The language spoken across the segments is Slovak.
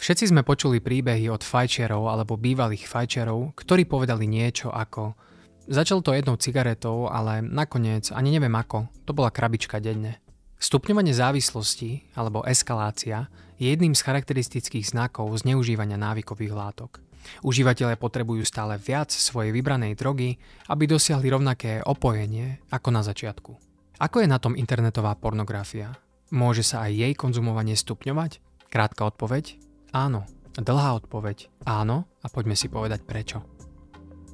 Všetci sme počuli príbehy od fajčiarov alebo bývalých fajčiarov, ktorí povedali niečo ako začal to jednou cigaretou, ale nakoniec ani neviem ako, to bola krabička denne. Stupňovanie závislosti alebo eskalácia je jedným z charakteristických znakov zneužívania návykových látok. Užívatelia potrebujú stále viac svojej vybranej drogy, aby dosiahli rovnaké opojenie ako na začiatku. Ako je na tom internetová pornografia? Môže sa aj jej konzumovanie stupňovať? Krátka odpoveď? Áno. Dlhá odpoveď? Áno. A poďme si povedať prečo.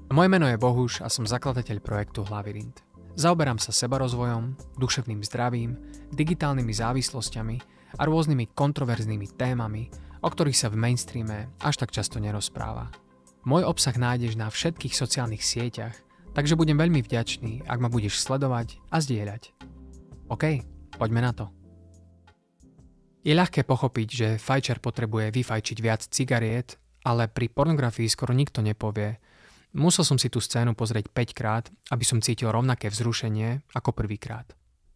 Moje meno je Bohuš a som zakladateľ projektu Hlavyrint. Zaoberám sa sebarozvojom, duševným zdravím, digitálnymi závislosťami a rôznymi kontroverznými témami, o ktorých sa v mainstreame až tak často nerozpráva. Môj obsah nájdeš na všetkých sociálnych sieťach, takže budem veľmi vďačný, ak ma budeš sledovať a zdieľať. OK, poďme na to. Je ľahké pochopiť, že fajčiar potrebuje vyfajčiť viac cigariet, ale pri pornografii skoro nikto nepovie. Musel som si tú scénu pozrieť 5 krát, aby som cítil rovnaké vzrušenie ako prvýkrát.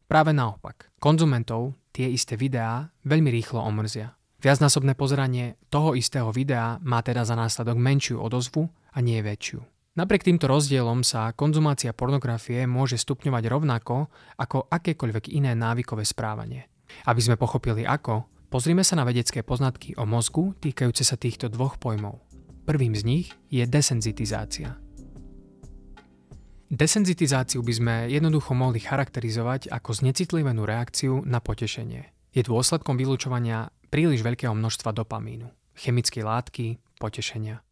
Práve naopak, konzumentov tie isté videá veľmi rýchlo omrzia. Viacnásobné pozeranie toho istého videa má teda za následok menšiu odozvu a nie väčšiu. Napriek týmto rozdielom sa konzumácia pornografie môže stupňovať rovnako ako akékoľvek iné návykové správanie. Aby sme pochopili ako, pozrime sa na vedecké poznatky o mozgu týkajúce sa týchto dvoch pojmov. Prvým z nich je desenzitizácia. Desenzitizáciu by sme jednoducho mohli charakterizovať ako znecitlivenú reakciu na potešenie. Je dôsledkom vylučovania príliš veľkého množstva dopamínu, chemickej látky, potešenia.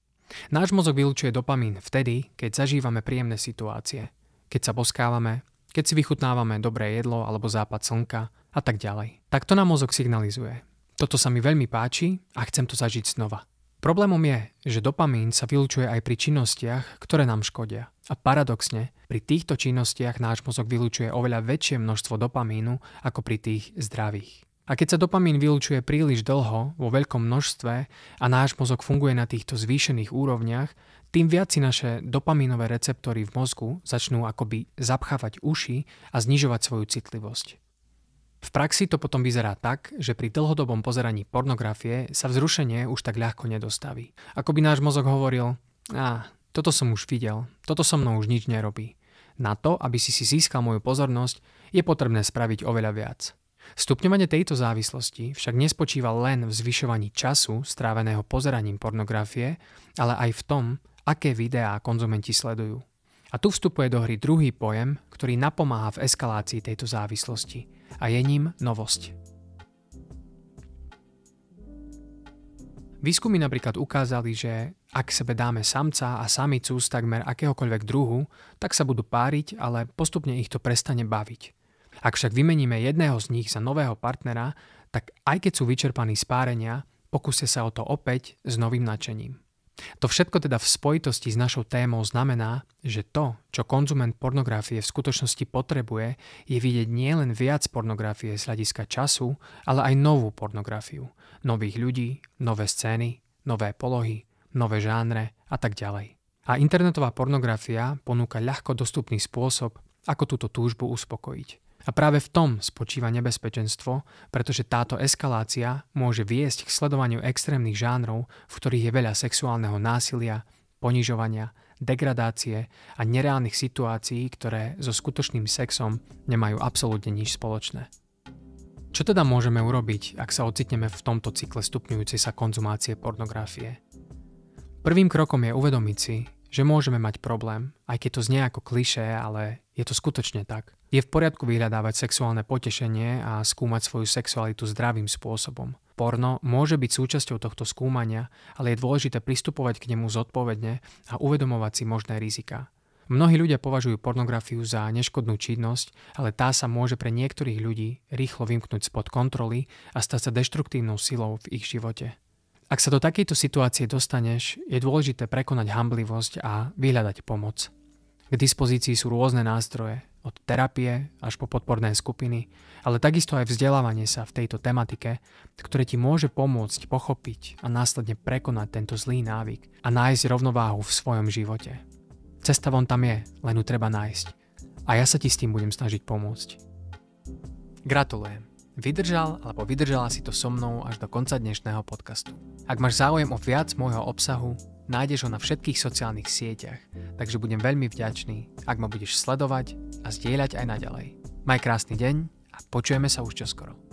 Náš mozog vylučuje dopamín vtedy, keď zažívame príjemné situácie, keď sa boskávame, keď si vychutnávame dobré jedlo alebo západ slnka a tak ďalej. Takto nám mozog signalizuje. Toto sa mi veľmi páči a chcem to zažiť znova. Problémom je, že dopamín sa vylučuje aj pri činnostiach, ktoré nám škodia. A paradoxne, pri týchto činnostiach náš mozog vylučuje oveľa väčšie množstvo dopamínu ako pri tých zdravých. A keď sa dopamín vylučuje príliš dlho, vo veľkom množstve a náš mozog funguje na týchto zvýšených úrovniach, tým viac si naše dopamínové receptory v mozgu začnú akoby zapchávať uši a znižovať svoju citlivosť. V praxi to potom vyzerá tak, že pri dlhodobom pozeraní pornografie sa vzrušenie už tak ľahko nedostaví. Ako by náš mozog hovoril, toto som už videl, toto so mnou už nič nerobí. Na to, aby si získal moju pozornosť, je potrebné spraviť oveľa viac. Stupňovanie tejto závislosti však nespočíva len v zvyšovaní času stráveného pozeraním pornografie, ale aj v tom, aké videá konzumenti sledujú. A tu vstupuje do hry druhý pojem, ktorý napomáha v eskalácii tejto závislosti. A je ním novosť. Výskumy napríklad ukázali, že ak sebe dáme samca a samicu z takmer akéhokoľvek druhu, tak sa budú páriť, ale postupne ich to prestane baviť. Ak však vymeníme jedného z nich za nového partnera, tak aj keď sú vyčerpaní z párenia, pokúsia sa o to opäť s novým nadšením. To všetko teda v spojitosti s našou témou znamená, že to, čo konzument pornografie v skutočnosti potrebuje, je vidieť nielen viac pornografie z hľadiska času, ale aj novú pornografiu. Nových ľudí, nové scény, nové polohy, nové žánre a tak ďalej. A internetová pornografia ponúka ľahko dostupný spôsob, ako túto túžbu uspokojiť. A práve v tom spočíva nebezpečenstvo, pretože táto eskalácia môže viesť k sledovaniu extrémnych žánrov, v ktorých je veľa sexuálneho násilia, ponižovania, degradácie a nereálnych situácií, ktoré so skutočným sexom nemajú absolútne nič spoločné. Čo teda môžeme urobiť, ak sa ocitneme v tomto cykle stupňujúcej sa konzumácie pornografie? Prvým krokom je uvedomiť si, že môžeme mať problém, aj keď to znie ako klišé, ale je to skutočne tak. Je v poriadku vyhľadávať sexuálne potešenie a skúmať svoju sexualitu zdravým spôsobom. Porno môže byť súčasťou tohto skúmania, ale je dôležité pristupovať k nemu zodpovedne a uvedomovať si možné riziká. Mnohí ľudia považujú pornografiu za neškodnú činnosť, ale tá sa môže pre niektorých ľudí rýchlo vymknúť spod kontroly a stať sa deštruktívnou silou v ich živote. Ak sa do takejto situácie dostaneš, je dôležité prekonať hanblivosť a vyhľadať pomoc. K dispozícii sú rôzne nástroje, od terapie až po podporné skupiny, ale takisto aj vzdelávanie sa v tejto tematike, ktoré ti môže pomôcť pochopiť a následne prekonať tento zlý návyk a nájsť rovnováhu v svojom živote. Cesta von tam je, len ju treba nájsť. A ja sa ti s tým budem snažiť pomôcť. Gratulujem. vydržal alebo vydržala si to so mnou až do konca dnešného podcastu. Ak máš záujem o viac môjho obsahu, nájdeš ho na všetkých sociálnych sieťach, takže budem veľmi vďačný, ak ma budeš sledovať a zdieľať aj naďalej. Maj krásny deň a počujeme sa už čoskoro.